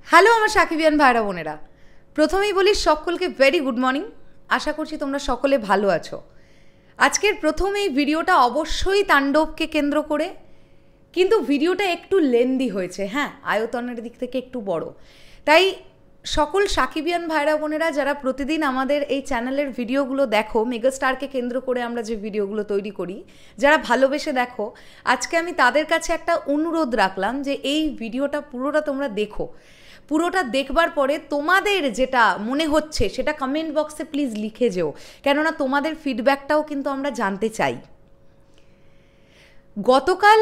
Hello আমার সাকিবিয়ান ভাইরা বোনেরা, প্রথমেই বলি সকলকে ভেরি গুড মর্নিং। আশা করছি তোমরা সকলে ভালো আছো। আজকের প্রথম এই ভিডিওটা অবশ্যই তাণ্ডবকে কেন্দ্র করে, কিন্তু ভিডিওটা একটু লেন্দি হয়েছে। হ্যাঁ, আয়তনের দিক থেকে একটু বড়। তাই সকল সাকিবিয়ান ভাইরা বোনেরা যারা প্রতিদিন আমাদের এই চ্যানেলের ভিডিওগুলো দেখো, মেগাস্টারকে কেন্দ্র করে আমরা যে ভিডিওগুলো তৈরি করি, যারা ভালোবেসে দেখো, আজকে আমি তাদের কাছে একটা অনুরোধ রাখলাম যে এই ভিডিওটা পুরোটা তোমরা দেখো। পুরোটা দেখবার পরে তোমাদের যেটা মনে হচ্ছে সেটা কমেন্ট বক্সে প্লিজ লিখে যেও, কেননা তোমাদের ফিডব্যাকটাও কিন্তু আমরা জানতে চাই। গতকাল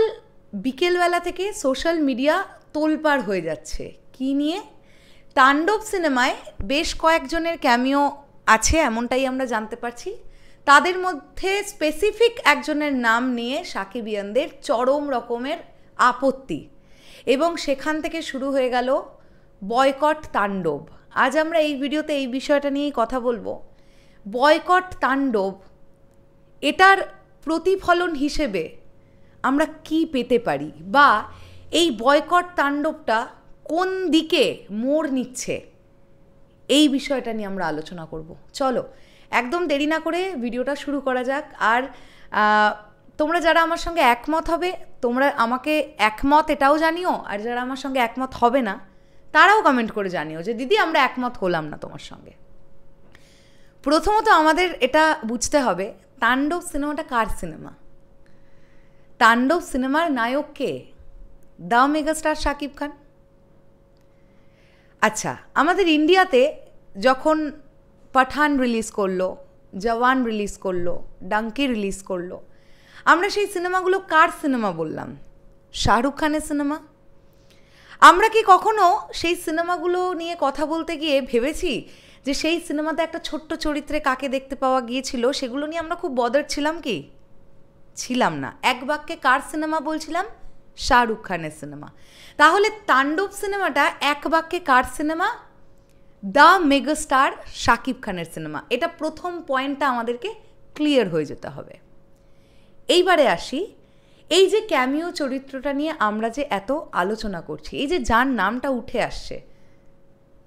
বিকেলবেলা থেকে সোশ্যাল মিডিয়া তোলপাড় হয়ে যাচ্ছে কি নিয়ে? তাণ্ডব সিনেমায় বেশ কয়েকজনের ক্যামিও আছে এমনটাই আমরা জানতে পারছি। তাদের মধ্যে স্পেসিফিক একজনের নাম নিয়ে সাকিবিয়ানদের চরম রকমের আপত্তি, এবং সেখান থেকে শুরু হয়ে গেল বয়কট তাণ্ডব। আজ আমরা এই ভিডিওতে এই বিষয়টা নিয়েই কথা বলবো। বয়কট তাণ্ডব, এটার প্রতিফলন হিসেবে আমরা কি পেতে পারি, বা এই বয়কট তাণ্ডবটা কোন দিকে মোড় নিচ্ছে, এই বিষয়টা নিয়ে আমরা আলোচনা করব। চলো একদম দেরি না করে ভিডিওটা শুরু করা যাক। আর তোমরা যারা আমার সঙ্গে একমত হবে, তোমরা আমাকে একমত এটাও জানিও, আর যারা আমার সঙ্গে একমত হবে না তারাও কমেন্ট করে জানিও যে দিদি আমরা একমত হলাম না তোমার সঙ্গে। প্রথমত আমাদের এটা বুঝতে হবে, তাণ্ডব সিনেমাটা কার সিনেমা? তাণ্ডব সিনেমার নায়ক কে? দ্য মেগাস্টার শাকিব খান। আচ্ছা, আমাদের ইন্ডিয়াতে যখন পাঠান রিলিজ করলো, জওয়ান রিলিজ করলো, ডাঙ্কি রিলিজ করলো, আমরা সেই সিনেমাগুলো কার সিনেমা বললাম? শাহরুখ খানের সিনেমা। আমরা কি কখনো সেই সিনেমাগুলো নিয়ে কথা বলতে গিয়ে ভেবেছি যে সেই সিনেমাতে একটা ছোট্ট চরিত্রে কাকে দেখতে পাওয়া গিয়েছিল, সেগুলো নিয়ে আমরা খুব বদার ছিলাম কি? ছিলাম না। এক বাক্যে কার সিনেমা বলছিলাম? শাহরুখ খানের সিনেমা। তাহলে তাণ্ডব সিনেমাটা এক বাক্যে কার সিনেমা? দ্য মেগাস্টার শাকিব খানের সিনেমা। এটা প্রথম পয়েন্টটা আমাদেরকে ক্লিয়ার হয়ে যেতে হবে। এইবারে আসি, এই যে ক্যামিও চরিত্রটা নিয়ে আমরা যে এত আলোচনা করছি, এই যে যার নামটা উঠে আসছে,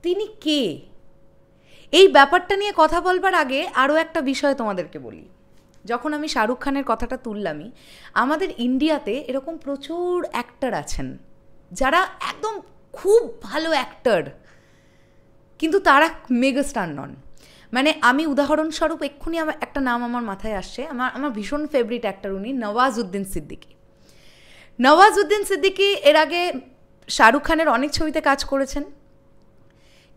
তিনি কে? এই ব্যাপারটা নিয়ে কথা বলবার আগে আরও একটা বিষয় তোমাদেরকে বলি। যখন আমি শাহরুখ খানের কথাটা তুললামই, আমাদের ইন্ডিয়াতে এরকম প্রচুর অ্যাক্টর আছেন যারা একদম খুব ভালো অ্যাক্টর, কিন্তু তারা মেগাস্টার নন। মানে আমি উদাহরণস্বরূপ এক্ষুনি আমার একটা নাম আমার মাথায় আসছে, আমার ভীষণ ফেভারিট অ্যাক্টর, উনি নওয়াজউদ্দিন সিদ্দিকী। নওয়াজউদ্দিন সিদ্দিকী এর আগে শাহরুখ খানের অনেক ছবিতে কাজ করেছেন,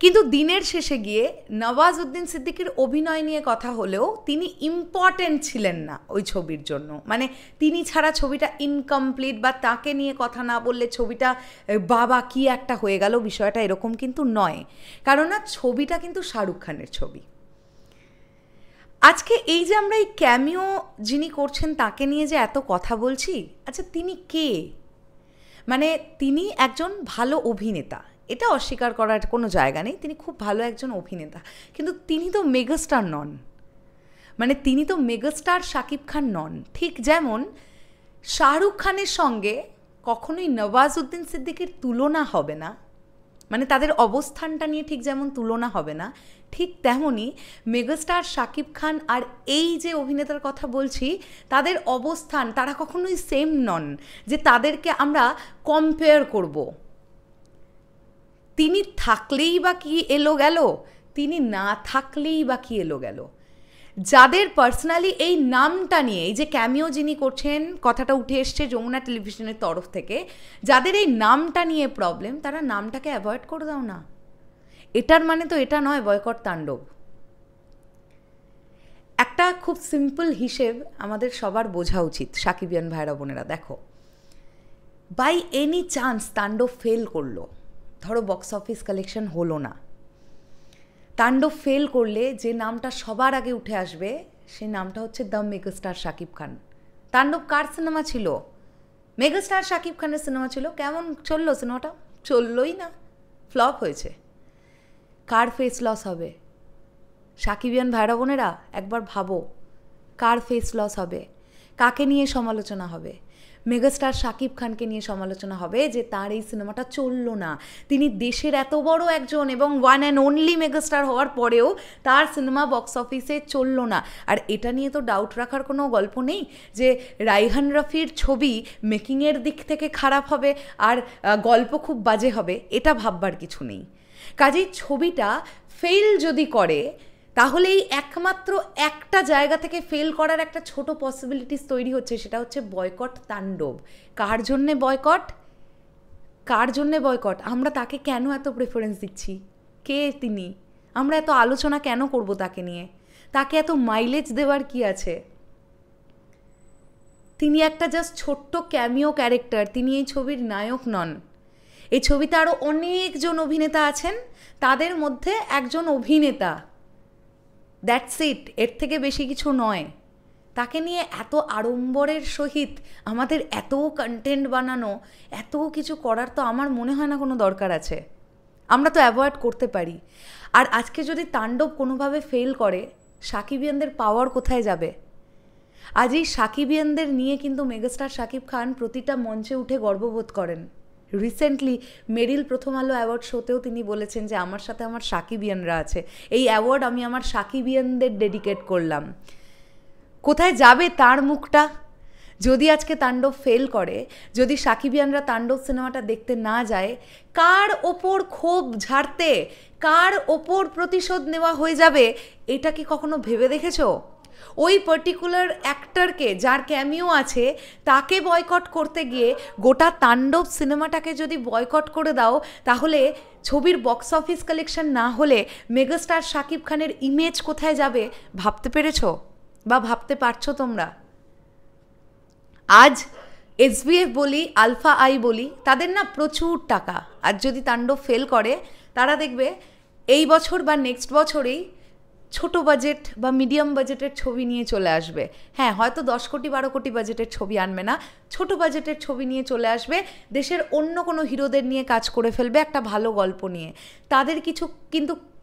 কিন্তু দিনের শেষে গিয়ে নওয়াজউদ্দিন সিদ্দিকীর অভিনয় নিয়ে কথা হলেও তিনি ইম্পর্টেন্ট ছিলেন না ওই ছবির জন্য। মানে তিনি ছাড়া ছবিটা ইনকমপ্লিট, বা তাকে নিয়ে কথা না বললে ছবিটা বাবা কি একটা হয়ে গেল, বিষয়টা এরকম কিন্তু নয়, কারণ না ছবিটা কিন্তু শাহরুখ খানের ছবি। আজকে এই যে আমরা এই ক্যামিও যিনি করছেন তাকে নিয়ে যে এত কথা বলছি, আচ্ছা তিনি কে? মানে তিনি একজন ভালো অভিনেতা, এটা অস্বীকার করার কোনো জায়গা নেই, তিনি খুব ভালো একজন অভিনেতা, কিন্তু তিনি তো মেগাস্টার নন। মানে তিনি তো মেগাস্টার শাকিব খান নন। ঠিক যেমন শাহরুখ খানের সঙ্গে কখনোই নওয়াজউদ্দিন সিদ্দিকীর তুলনা হবে না, মানে তাদের অবস্থানটা নিয়ে ঠিক যেমন তুলনা হবে না, ঠিক তেমনই মেগাস্টার শাকিব খান আর এই যে অভিনেতার কথা বলছি, তাদের অবস্থান, তারা কখনোই সেম নন যে তাদেরকে আমরা কম্পেয়ার করব। তিনি থাকলেই বা কি এলো গেল, তিনি না থাকলেই বা কি এলো গেল। যাদের পার্সোনালি এই নামটা নিয়ে, এই যে ক্যামিও যিনি করছেন, কথাটা উঠে এসছে যমুনা টেলিভিশনের তরফ থেকে, যাদের এই নামটা নিয়ে প্রবলেম, তারা নামটাকে অ্যাভয়েড করে দাও না। এটার মানে তো এটা নয় বয়কট তাণ্ডব। একটা খুব সিম্পল হিসেব আমাদের সবার বোঝা উচিত, সাকিবিয়ান ভাইরা বোনেরা। দেখো, বাই এনি চান্স তাণ্ডব ফেল করলো, ধরো বক্স অফিস কালেকশন হলো না, তাণ্ডব ফেল করলে যে নামটা সবার আগে উঠে আসবে সেই নামটা হচ্ছে দ্য মেগাস্টার শাকিব খান। তাণ্ডব কার সিনেমা ছিল? মেগাস্টার শাকিব খানের সিনেমা ছিল। কেমন চললো সিনেমাটা? চললোই না, ফ্লপ হয়েছে। কার ফেস লস হবে? সাকিবিয়ান ভাইরা বোনেরা একবার ভাবো, কার ফেস লস হবে? কাকে নিয়ে সমালোচনা হবে? মেগাস্টার শাকিব খানকে নিয়ে সমালোচনা হবে যে তার এই সিনেমাটা চললো না, তিনি দেশের এত বড় একজন এবং ওয়ান অ্যান্ড অনলি মেগাস্টার হওয়ার পরেও তার সিনেমা বক্স অফিসে চললো না। আর এটা নিয়ে তো ডাউট রাখার কোনো গল্প নেই যে রাইহান রাফির ছবি মেকিংয়ের দিক থেকে খারাপ হবে আর গল্প খুব বাজে হবে, এটা ভাববার কিছু নেই। কাজেই ছবিটা ফেল যদি করে তাহলে এই একমাত্র একটা জায়গা থেকে ফেল করার একটা ছোট পসিবিলিটিস তৈরি হচ্ছে, সেটা হচ্ছে বয়কট তাণ্ডব। কার জন্যে বয়কট? কার জন্যে বয়কট? আমরা তাকে কেন এত প্রেফারেন্স দিচ্ছি? কে তিনি? আমরা এত আলোচনা কেন করব তাকে নিয়ে? তাকে এত মাইলেজ দেওয়ার কি আছে? তিনি একটা জাস্ট ছোট্ট ক্যামিও ক্যারেক্টার, তিনি এই ছবির নায়ক নন। এই ছবিতে আরও অনেকজন অভিনেতা আছেন, তাদের মধ্যে একজন অভিনেতা, দ্যাটস ইট, এর থেকে বেশি কিছু নয়। তাকে নিয়ে এত আড়ম্বরের সহিত আমাদের এত কন্টেন্ট বানানো, এত কিছু করার তো আমার মনে হয় না কোনো দরকার আছে। আমরা তো অ্যাভয়েড করতে পারি। আর আজকে যদি তাণ্ডব কোনোভাবে ফেল করে, সাকিবিয়ানদের পাওয়ার কোথায় যাবে? আজ এই সাকিবিয়ানদের নিয়ে কিন্তু মেগাস্টার শাকিব খান প্রতিটা মঞ্চে উঠে গর্ববোধ করেন। রিসেন্টলি মেরিল প্রথম আলো অ্যাওয়ার্ড শোতেও তিনি বলেছেন যে আমার সাথে আমার সাকিবিয়ানরা আছে, এই অ্যাওয়ার্ড আমি আমার সাকিবিয়ানদের ডেডিকেট করলাম। কোথায় যাবে তার মুখটা? যদি আজকে তাণ্ডব ফেল করে, যদি সাকিবিয়ানরা তাণ্ডব সিনেমাটা দেখতে না যায়, কার ওপর ক্ষোভ ঝাড়তে, কার ওপর প্রতিশোধ নেওয়া হয়ে যাবে, এটা কি কখনো ভেবে দেখেছো? ওই পার্টিকুলার অ্যাক্টরকে, যার ক্যামিও আছে, তাকে বয়কট করতে গিয়ে গোটা তাণ্ডব সিনেমাটাকে যদি বয়কট করে দাও, তাহলে ছবির বক্স অফিস কালেকশন না হলে মেগাস্টার শাকিব খানের ইমেজ কোথায় যাবে ভাবতে পেরেছো? বা ভাবতে পারছো তোমরা? আজ এসবিএফ বলি, আলফা আই বলি, তাদের না প্রচুর টাকা। আর যদি তাণ্ডব ফেল করে, তারা দেখবে এই বছর বা নেক্সট বছরেই ছোট বাজেট বা মিডিয়াম বাজেটের ছবি নিয়ে চলে আসবে। হ্যাঁ, হয়তো 10 কোটি 12 কোটি বাজেটের ছবি আনবে না, ছোট বাজেটের ছবি নিয়ে চলে আসবে, দেশের অন্য কোনো হিরোদের নিয়ে কাজ করে ফেলবে একটা ভালো গল্প নিয়ে। তাদের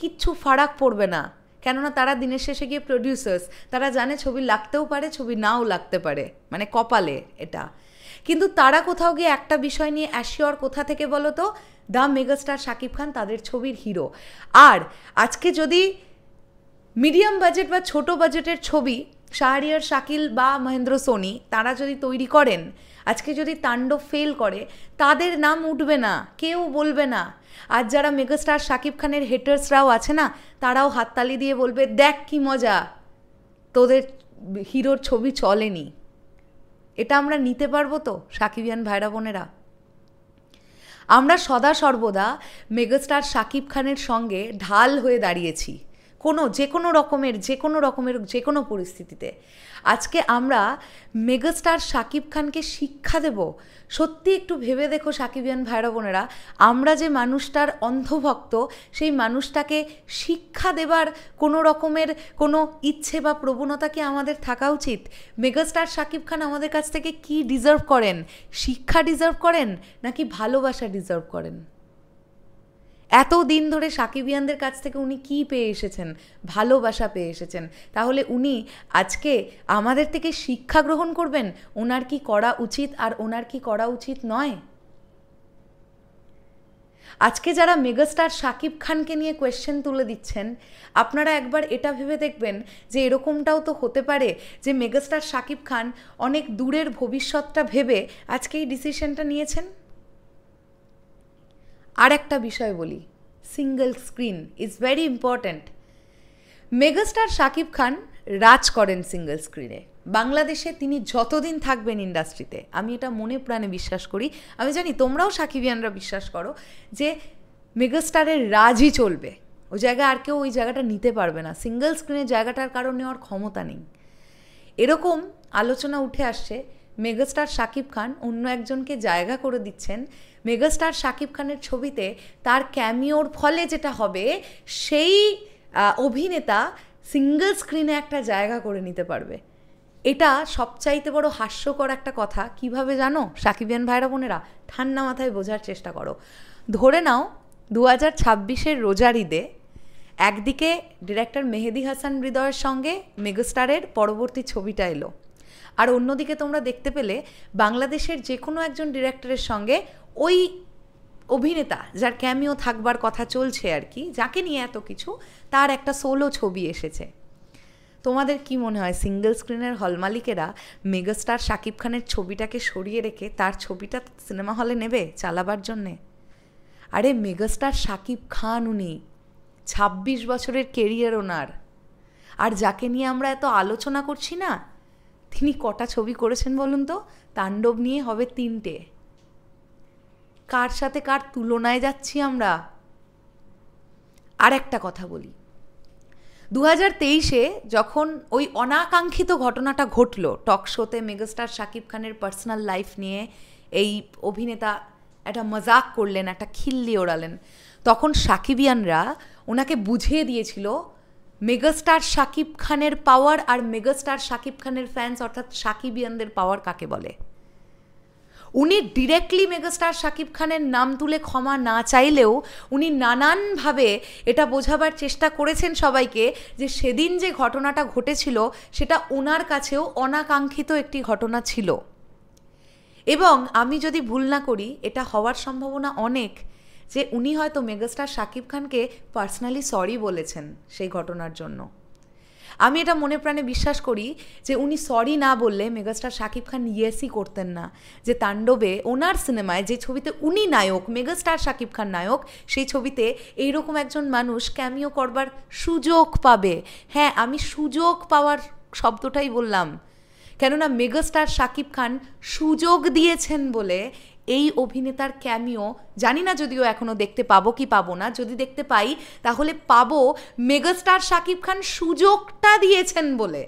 কিচ্ছু ফারাক পড়বে না, কেননা তারা দিনের শেষে গিয়ে প্রডিউসার্স, তারা জানে ছবি লাগতেও পারে, ছবি নাও লাগতে পারে, মানে কপালে এটা। কিন্তু তারা কোথাও গিয়ে একটা বিষয় নিয়ে অ্যাসিওর কোথা থেকে বলো তো? দ্য মেগাস্টার শাকিব খান তাদের ছবির হিরো। আর আজকে যদি মিডিয়াম বাজেট বা ছোট বাজেটের ছবি শাহরিয়ার, শাকিল বা মহেন্দ্র সোনি তারা যদি তৈরি করেন, আজকে যদি তাণ্ডব ফেল করে, তাদের নাম উঠবে না, কেউ বলবে না। আর যারা মেগাস্টার শাকিব খানের হেটার্সরাও আছে না, তারাও হাততালি দিয়ে বলবে, দেখ কি মজা, তোদের হিরোর ছবি চলেনি। এটা আমরা নিতে পারবো তো সাকিবিয়ান ভাইরা বোনেরা? আমরা সদা সর্বদা মেগাস্টার শাকিব খানের সঙ্গে ঢাল হয়ে দাঁড়িয়েছি যে কোনো পরিস্থিতিতে। আজকে আমরা মেগাস্টার শাকিব খানকে শিক্ষা দেব। সত্যি একটু ভেবে দেখো সাকিবিয়ান ভাইরা বোনেরা, আমরা যে মানুষটার অন্ধভক্ত, সেই মানুষটাকে শিক্ষা দেবার কোনো রকমের কোনো ইচ্ছে বা প্রবণতা কি আমাদের থাকা উচিত? মেগাস্টার শাকিব খান আমাদের কাছ থেকে কি ডিজার্ভ করেন? শিক্ষা ডিজার্ভ করেন নাকি ভালোবাসা ডিজার্ভ করেন? এত দিন ধরে সাকিবিয়ানদের কাছ থেকে উনি কি পেয়ে এসেছেন? ভালোবাসা পেয়ে এসেছেন। তাহলে উনি আজকে আমাদের থেকে শিক্ষা গ্রহণ করবেন ওনার কি করা উচিত আর ওনার কি করা উচিত নয়। আজকে যারা মেগাস্টার শাকিব খানকে নিয়ে কোয়েশ্চেন তুলে দিচ্ছেন, আপনারা একবার এটা ভেবে দেখবেন যে এরকমটাও তো হতে পারে যে মেগাস্টার শাকিব খান অনেক দূরের ভবিষ্যৎটা ভেবে আজকে এই ডিসিশনটা নিয়েছেন। আর একটা বিষয় বলি, single screen is very important. Megastar Shakib Khan রাজ করেন সিঙ্গেল স্ক্রিনে। বাংলাদেশে তিনি যতদিন থাকবেন ইন্ডাস্ট্রিতে, আমি এটা মনে প্রাণে বিশ্বাস করি, আমি জানি তোমরাও সাকিবিয়ানরা বিশ্বাস করো, যে মেগাস্টারের রাজই চলবে। ওই জায়গায় আর কেউ ওই জায়গাটা নিতে পারবে না। সিঙ্গেল স্ক্রিনের জায়গাটার কারণ নেওয়ার ক্ষমতা নেই। এরকম আলোচনা উঠে আসছে, মেগাস্টার শাকিব খান অন্য একজনকে জায়গা করে দিচ্ছেন। মেগাস্টার শাকিব খানের ছবিতে তার ক্যামিওর ফলে যেটা হবে, সেই অভিনেতা সিঙ্গেল স্ক্রিনে একটা জায়গা করে নিতে পারবে। এটা সবচাইতে বড় হাস্যকর একটা কথা। কিভাবে জানো সাকিবিয়ান ভাইরা বোনেরা? ঠান্ডা মাথায় বোঝার চেষ্টা করো। ধরে নাও 2026-এর রোজার ঈদে একদিকে ডিরেক্টর মেহেদি হাসান হৃদয়ের সঙ্গে মেগাস্টারের পরবর্তী ছবিটা এলো, আর অন্যদিকে তোমরা দেখতে পেলে বাংলাদেশের যে কোনো একজন ডিরেক্টরের সঙ্গে ওই অভিনেতা যার ক্যামিও থাকবার কথা চলছে আর কি, যাকে নিয়ে এত কিছু, তার একটা সোলো ছবি এসেছে। তোমাদের কি মনে হয় সিঙ্গেল স্ক্রিনের হল মালিকেরা মেগাস্টার শাকিব খানের ছবিটাকে সরিয়ে রেখে তার ছবিটা সিনেমা হলে নেবে চালাবার জন্যে? আরে মেগাস্টার শাকিব খান, উনি 26 বছরের কেরিয়ার ওনার, আর যাকে নিয়ে আমরা এত আলোচনা করছি না, তিনি কটা ছবি করেছেন বলুন তো? তাণ্ডব নিয়ে হবে 3টে। কার সাথে কার তুলনায় যাচ্ছি আমরা? আর একটা কথা বলি, 2023-এ যখন ওই অনাকাঙ্ক্ষিত ঘটনাটা ঘটল, টক শোতে মেগাস্টার শাকিব খানের পার্সোনাল লাইফ নিয়ে এই অভিনেতা একটা মজাক করলেন, একটা খিল্লি ওড়ালেন, তখন সাকিবিয়ানরা ওনাকে বুঝিয়ে দিয়েছিল মেগাস্টার শাকিব খানের পাওয়ার আর মেগাস্টার শাকিব খানের ফ্যান্স অর্থাৎ সাকিবিয়ানদের পাওয়ার কাকে বলে। উনি ডিরেক্টলি মেগাস্টার শাকিব খানের নাম তুলে ক্ষমা না চাইলেও উনি নানানভাবে এটা বোঝাবার চেষ্টা করেছেন সবাইকে যে সেদিন যে ঘটনাটা ঘটেছিল সেটা ওনার কাছেও অনাকাঙ্ক্ষিত একটি ঘটনা ছিল। এবং আমি যদি ভুল না করি, এটা হওয়ার সম্ভাবনা অনেক যে উনি হয়তো মেগাস্টার শাকিব খানকে পার্সোনালি সরি বলেছেন সেই ঘটনার জন্য। আমি এটা মনে প্রাণে বিশ্বাস করি যে উনি সরি না বললে মেগাস্টার শাকিব খান ইয়েসই করতেন না যে তাণ্ডবে ওনার সিনেমায় যে ছবিতে উনি নায়ক, মেগাস্টার শাকিব খান নায়ক, সেই ছবিতে এইরকম একজন মানুষ ক্যামিও করবার সুযোগ পাবে। হ্যাঁ, আমি সুযোগ পাওয়ার শব্দটাই বললাম, কেননা মেগাস্টার শাকিব খান সুযোগ দিয়েছেন বলে এই অভিনেতার ক্যামিও, জানি না যদিও এখনও দেখতে পাবো কি পাবো না, যদি দেখতে পাই তাহলে পাবো মেগাস্টার শাকিব খান সুযোগটা দিয়েছেন বলে।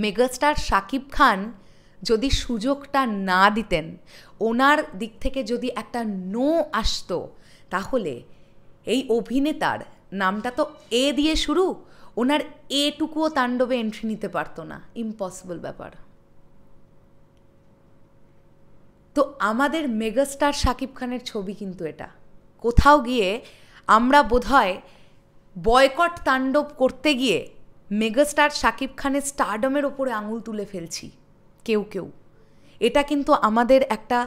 মেগাস্টার শাকিব খান যদি সুযোগটা না দিতেন, ওনার দিক থেকে যদি একটা নো আসতো, তাহলে এই অভিনেতার নামটা তো এ দিয়ে শুরু, ওনার এটুকুও তাণ্ডবে এন্ট্রি নিতে পারতো না, ইম্পসিবল ব্যাপার। তো আমাদের মেগাস্টার শাকিব খানের ছবি কিন্তু এটা। কোথাও গিয়ে আমরা বোধহয় বয়কট তাণ্ডব করতে গিয়ে মেগাস্টার শাকিব খানের স্টারডমের ওপরে আঙুল তুলে ফেলছি কেউ কেউ। এটা কিন্তু আমাদের একটা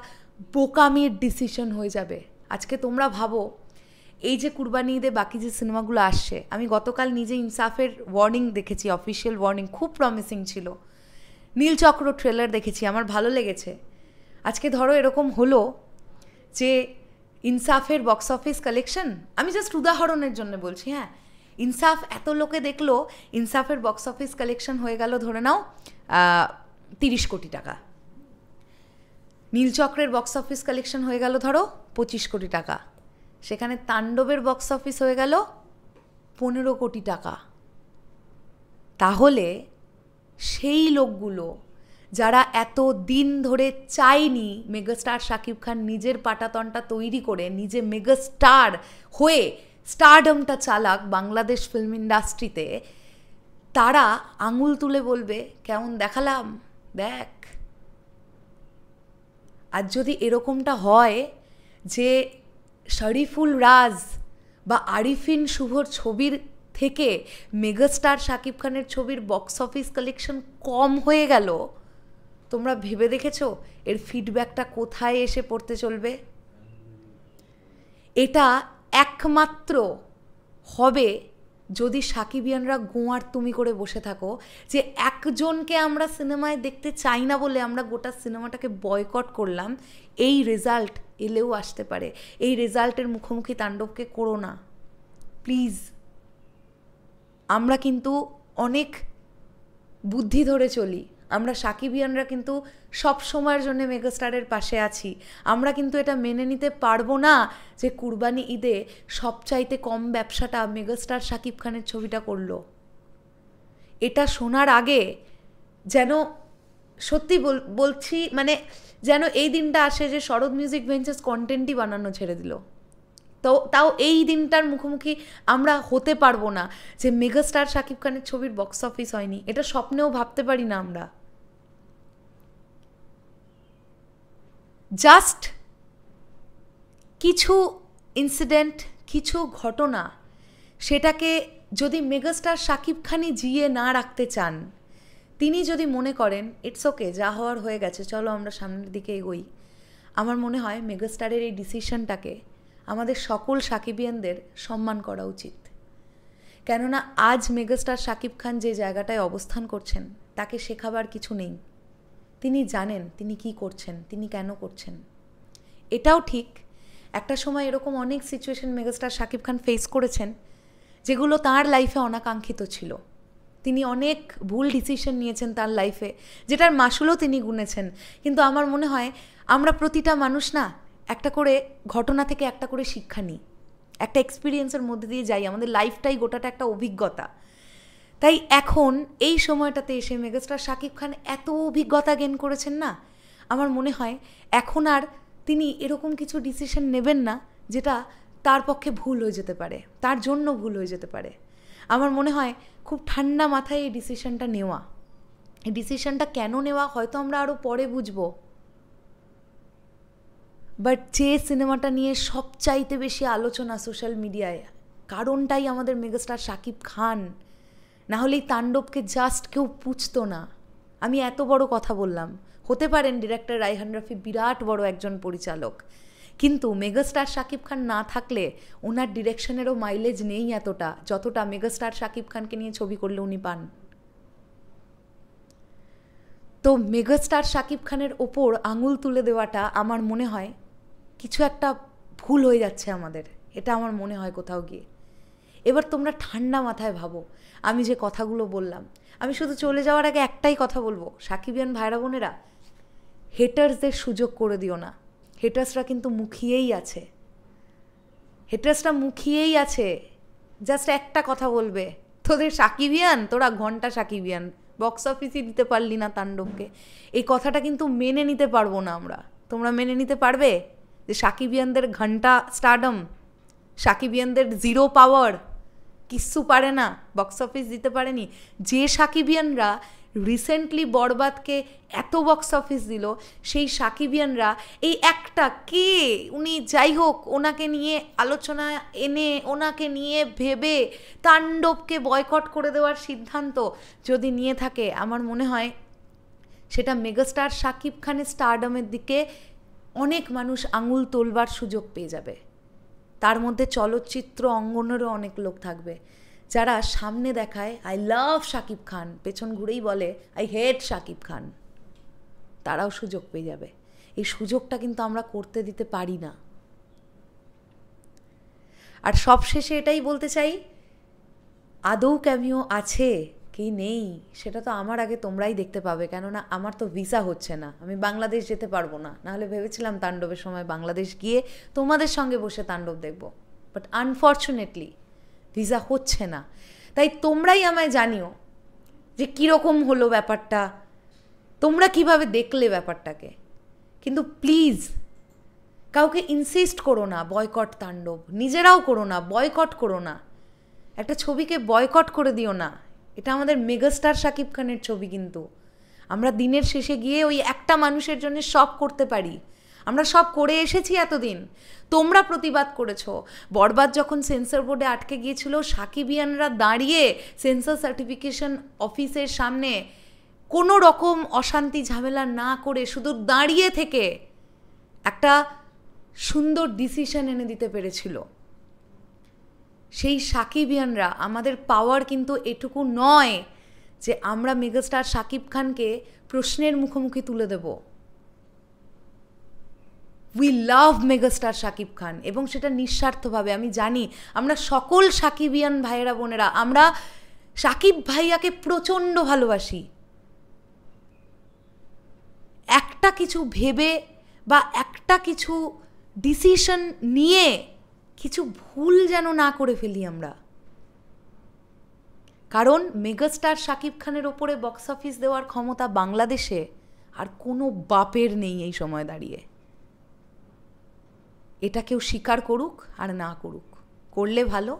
বোকামির ডিসিশন হয়ে যাবে। আজকে তোমরা ভাবো, এই যে কুরবানি ঈদে বাকি যে সিনেমাগুলো আসছে, আমি গতকাল নিজে ইনসাফের ওয়ার্নিং দেখেছি, অফিসিয়াল ওয়ার্নিং, খুব প্রমিসিং ছিল। নীলচক্র ট্রেলার দেখেছি, আমার ভালো লেগেছে। আজকে ধরো এরকম হলো যে ইনসাফের বক্স অফিস কালেকশন, আমি জাস্ট উদাহরণের জন্য বলছি, হ্যাঁ, ইনসাফ এত লোকে দেখলো, ইনসাফের বক্স অফিস কালেকশন হয়ে গেল ধরে নাও 30 কোটি টাকা। নীলচক্রের বক্স অফিস কালেকশন হয়ে গেল ধরো 25 কোটি টাকা। সেখানে তাণ্ডবের বক্স অফিস হয়ে গেল 15 কোটি টাকা। তাহলে সেই লোকগুলো যারা এত দিন ধরে চায়নি মেগাস্টার শাকিব খান নিজের পাটাতনটা তৈরি করে নিজে মেগাস্টার হয়ে স্টারডমটা চালাক বাংলাদেশ ফিল্ম ইন্ডাস্ট্রিতে, তারা আঙুল তুলে বলবে কেমন দেখালাম দেখ। আর যদি এরকমটা হয় যে শরীফুল রাজ বা আরিফিন শুভর ছবির থেকে মেগাস্টার শাকিব খানের ছবির বক্স অফিস কালেকশন কম হয়ে গেল, তোমরা ভেবে দেখেছো এর ফিডব্যাকটা কোথায় এসে পড়তে চলবে? এটা একমাত্র হবে যদি সাকিবিয়ানরা গোয়ার তুমি করে বসে থাকো যে একজনকে আমরা সিনেমায় দেখতে চাই না বলে আমরা গোটা সিনেমাটাকে বয়কট করলাম। এই রেজাল্ট এলেও আসতে পারে। এই রেজাল্টের মুখোমুখি তাণ্ডবকে করো না প্লিজ। আমরা কিন্তু অনেক বুদ্ধি ধরে চলি, আমরা সাকিবিয়ানরা কিন্তু সব সময়ের জন্য মেগাস্টারের পাশে আছি। আমরা কিন্তু এটা মেনে নিতে পারবো না যে কুরবানি ঈদে সবচাইতে কম ব্যবসাটা মেগাস্টার শাকিব খানের ছবিটা করলো। এটা শোনার আগে যেন সত্যি বলছি, মানে যেন এই দিনটা আসে যে শরৎ মিউজিক ভেঞ্চার্স কন্টেন্টই বানানো ছেড়ে দিল। তো তাও এই দিনটার মুখোমুখি আমরা হতে পারবো না যে মেগাস্টার শাকিব খানের ছবির বক্স অফিস হয়নি। এটা স্বপ্নেও ভাবতে পারি না আমরা। জাস্ট কিছু ইনসিডেন্ট, কিছু ঘটনা, সেটাকে যদি মেগাস্টার শাকিব খানই জিয়ে না রাখতে চান, তিনি যদি মনে করেন ইটস ওকে, যা হওয়ার হয়ে গেছে, চলো আমরা সামনের দিকে এগোই, আমার মনে হয় মেগাস্টারের এই ডিসিশনটাকে আমাদের সকল সাকিবিয়ানদের সম্মান করা উচিত। কেননা আজ মেগাস্টার শাকিব খান যে জায়গাটায় অবস্থান করছেন তাকে শেখাবার কিছু নেই। তিনি জানেন তিনি কি করছেন, তিনি কেন করছেন। এটাও ঠিক, একটা সময় এরকম অনেক সিচুয়েশন মেগাস্টার শাকিব খান ফেস করেছেন যেগুলো তাঁর লাইফে অনাকাঙ্ক্ষিত ছিল। তিনি অনেক ভুল ডিসিশন নিয়েছেন তার লাইফে, যেটার মাসুলও তিনি গুনেছেন। কিন্তু আমার মনে হয় আমরা প্রতিটা মানুষ না একটা করে ঘটনা থেকে একটা করে শিক্ষা নিই, একটা এক্সপিরিয়েন্সের মধ্যে দিয়ে যাই, আমাদের লাইফটাই গোটাটা একটা অভিজ্ঞতা। তাই এখন এই সময়টাতে এসে মেগাস্টার শাকিব খান এত অভিজ্ঞতা গেইন করেছেন না, আমার মনে হয় এখন আর তিনি এরকম কিছু ডিসিশন নেবেন না যেটা তার পক্ষে ভুল হয়ে যেতে পারে, তার জন্য ভুল হয়ে যেতে পারে। আমার মনে হয় খুব ঠান্ডা মাথায় এই ডিসিশনটা নেওয়া, এই ডিসিশনটা কেন নেওয়া হয়তো আমরা আরও পরে বুঝবো। বাট যে সিনেমাটা নিয়ে সবচাইতে বেশি আলোচনা সোশ্যাল মিডিয়ায়, কারণটাই আমাদের মেগাস্টার শাকিব খান। না হলেই তাণ্ডবকে জাস্ট কেউ পুছতো না। আমি এত বড় কথা বললাম, হতে পারেন ডিরেক্টর রায়হান রাফি বিরাট বড় একজন পরিচালক, কিন্তু মেগাস্টার শাকিব খান না থাকলে ওনার ডিরেকশনেরও মাইলেজ নেই এতটা যতটা মেগাস্টার শাকিব খানকে নিয়ে ছবি করলে উনি পান। তো মেগাস্টার শাকিব খানের ওপর আঙুল তুলে দেওয়াটা আমার মনে হয় কিছু একটা ভুল হয়ে যাচ্ছে আমাদের, এটা আমার মনে হয় কোথাও গিয়ে। এবার তোমরা ঠান্ডা মাথায় ভাবো, আমি যে কথাগুলো বললাম, আমি শুধু চলে যাওয়ার আগে একটাই কথা বলবো, সাকিবিয়ান ভাইরা বোনেরা, হেটার্সদের সুযোগ করে দিও না। হেটার্সরা কিন্তু মুখিয়েই আছে, হেটার্সরা মুখিয়েই আছে। জাস্ট একটা কথা বলবে, তোদের সাকিবিয়ান, তোরা ঘন্টা সাকিবিয়ান, বক্স অফিসই দিতে পারলি না তাণ্ডবকে। এই কথাটা কিন্তু মেনে নিতে পারবো না আমরা। তোমরা মেনে নিতে পারবে যে সাকিবিয়ানদের ঘন্টা স্টারডম, সাকিবিয়ানদের জিরো পাওয়ার, কিচ্ছু পারে না, বক্স অফিস দিতে পারেনি? যে সাকিবিয়ানরা রিসেন্টলি বরবাদকে এত বক্স অফিস দিল, সেই সাকিবিয়ানরা এই একটা কে, উনি যাই হোক ওনাকে নিয়ে আলোচনা এনে ওনাকে নিয়ে ভেবে তাণ্ডবকে বয়কট করে দেওয়ার সিদ্ধান্ত যদি নিয়ে থাকে, আমার মনে হয় সেটা মেগাস্টার শাকিব খানের স্টারডমের দিকে অনেক মানুষ আঙুল তোলবার সুযোগ পেয়ে যাবে। তার মধ্যে চলচ্চিত্র অঙ্গনেরও অনেক লোক থাকবে যারা সামনে দেখায় আই লাভ শাকিব খান, পেছন ঘুরেই বলে আই হেট শাকিব খান। তারাও সুযোগ পেয়ে যাবে। এই সুযোগটা কিন্তু আমরা করতে দিতে পারি না। আর সবশেষে এটাই বলতে চাই, আদৌ ক্যামিও আছে কি নেই সেটা তো আমার আগে তোমরাই দেখতে পাবে, কেননা আমার তো ভিসা হচ্ছে না, আমি বাংলাদেশ যেতে পারবো না। নাহলে ভেবেছিলাম তাণ্ডবের সময় বাংলাদেশ গিয়ে তোমাদের সঙ্গে বসে তাণ্ডব দেখব, বাট আনফর্চুনেটলি ভিসা হচ্ছে না। তাই তোমরাই আমায় জানিও যে কীরকম হলো ব্যাপারটা, তোমরা কিভাবে দেখলে ব্যাপারটাকে। কিন্তু প্লিজ কাউকে ইনসিস্ট করো না বয়কট তাণ্ডব, নিজেরাও করো না, বয়কট করো না। একটা ছবিকে বয়কট করে দিও না। এটা আমাদের মেগাস্টার শাকিব খানের ছবি, কিন্তু আমরা দিনের শেষে গিয়ে ওই একটা মানুষের জন্য সব করতে পারি। আমরা সব করে এসেছি এতদিন, তোমরা প্রতিবাদ করেছো। বরবাদ যখন সেন্সর বোর্ডে আটকে গিয়েছিল, সাকিবিয়ানরা দাঁড়িয়ে সেন্সর সার্টিফিকেশন অফিসের সামনে কোনো রকম অশান্তি ঝামেলা না করে শুধু দাঁড়িয়ে থেকে একটা সুন্দর ডিসিশন এনে দিতে পেরেছিল। সেই সাকিবিয়ানরা, আমাদের পাওয়ার কিন্তু এটুকু নয় যে আমরা মেগাস্টার শাকিব খানকে প্রশ্নের মুখোমুখি তুলে দেব। উই লাভ মেগাস্টার শাকিব খান, এবং সেটা নিঃস্বার্থভাবে। আমি জানি আমরা সকল সাকিবিয়ান ভাইয়েরা বোনেরা আমরা শাকিব ভাইয়াকে প্রচণ্ড ভালোবাসি। একটা কিছু ভেবে বা একটা কিছু ডিসিশন নিয়ে কিছু ভুল যেন না করে ফেলি আমরা, কারণ মেগাস্টার শাকিব খানের ওপরে বক্স অফিস দেওয়ার ক্ষমতা বাংলাদেশে আর কোনো বাপের নেই এই সময় দাঁড়িয়ে। এটা কেউ স্বীকার করুক আর না করুক, করলে ভালো,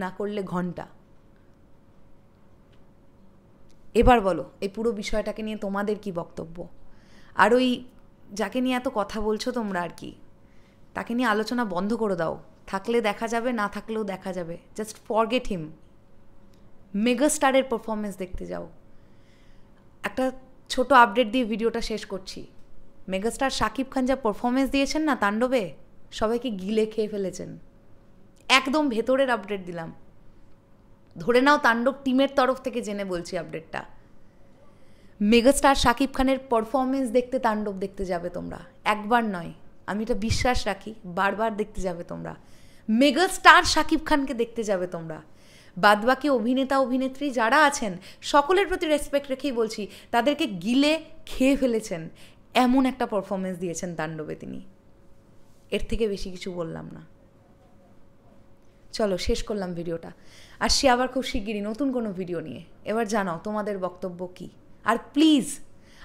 না করলে ঘন্টা। এবার বলো এই পুরো বিষয়টাকে নিয়ে তোমাদের কি বক্তব্য? আর ওই যাকে নিয়ে এত কথা বলছো তোমরা আর কি, তাকে নিয়ে আলোচনা বন্ধ করে দাও। থাকলে দেখা যাবে, না থাকলেও দেখা যাবে। Just forget him. মেগাস্টারের পারফরমেন্স দেখতে যাও। একটা ছোট আপডেট দিয়ে ভিডিওটা শেষ করছি। মেগাস্টার শাকিব খান যা পারফরমেন্স দিয়েছেন না তাণ্ডবে, সবাইকে গিলে খেয়ে ফেলেছেন। একদম ভেতরের আপডেট দিলাম, ধরে নাও তাণ্ডব টিমের তরফ থেকে জেনে বলছি আপডেটটা। মেগাস্টার শাকিব খানের পারফরমেন্স দেখতে তাণ্ডব দেখতে যাবে তোমরা, একবার নয়, আমি এটা বিশ্বাস রাখি, বারবার দেখতে যাবে তোমরা। মেগাস্টার শাকিব খানকে দেখতে যাবে তোমরা। বাদবাকি অভিনেতা অভিনেত্রী যারা আছেন সকলের প্রতি রেসপেক্ট রেখেই বলছি, তাদেরকে গিলে খেয়ে ফেলেছেন, এমন একটা পারফরমেন্স দিয়েছেন তাণ্ডবে তিনি। এর থেকে বেশি কিছু বললাম না। চলো শেষ করলাম ভিডিওটা, আসছি আবার খুব শিগগিরই নতুন কোনো ভিডিও নিয়ে। এবার জানাও তোমাদের বক্তব্য কী। আর প্লিজ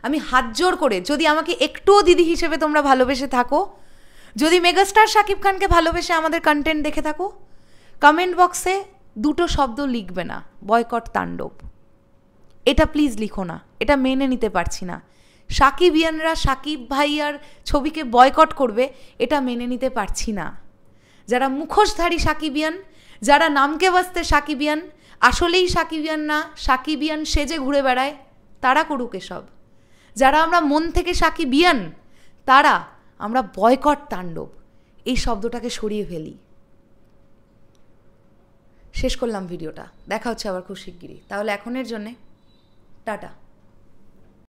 আমি হাত জোর করে, যদি আমাকে একটুও দিদি হিসেবে তোমরা ভালোবেসে থাকো, যদি মেগাস্টার শাকিব খানকে ভালোবেসে আমাদের কন্টেন্ট দেখে থাকো, কমেন্ট বক্সে দুটো শব্দ লিখবে না, বয়কট তাণ্ডব। এটা প্লিজ লিখো না, এটা মেনে নিতে পারছি না। শাকিবিয়ানরা শাকিব ভাইয়ার ছবিকে বয়কট করবে, এটা মেনে নিতে পারছি না। যারা মুখোশধারী শাকিবিয়ান, যারা নামকে বাস্তে শাকিবিয়ান, আসলেই শাকিবিয়ান না, শাকিবিয়ান সেজে ঘুরে বেড়ায়, তারা করুক এসব। যারা আমরা মন থেকে শাকিবিয়ান, তারা আমরা বয়কট তাণ্ডব এই শব্দটাকে সরিয়ে ফেলি। শেষ করলাম ভিডিওটা, দেখা হচ্ছে আবার খুব শিগগিরই। তাহলে এখনের জন্যে টাটা।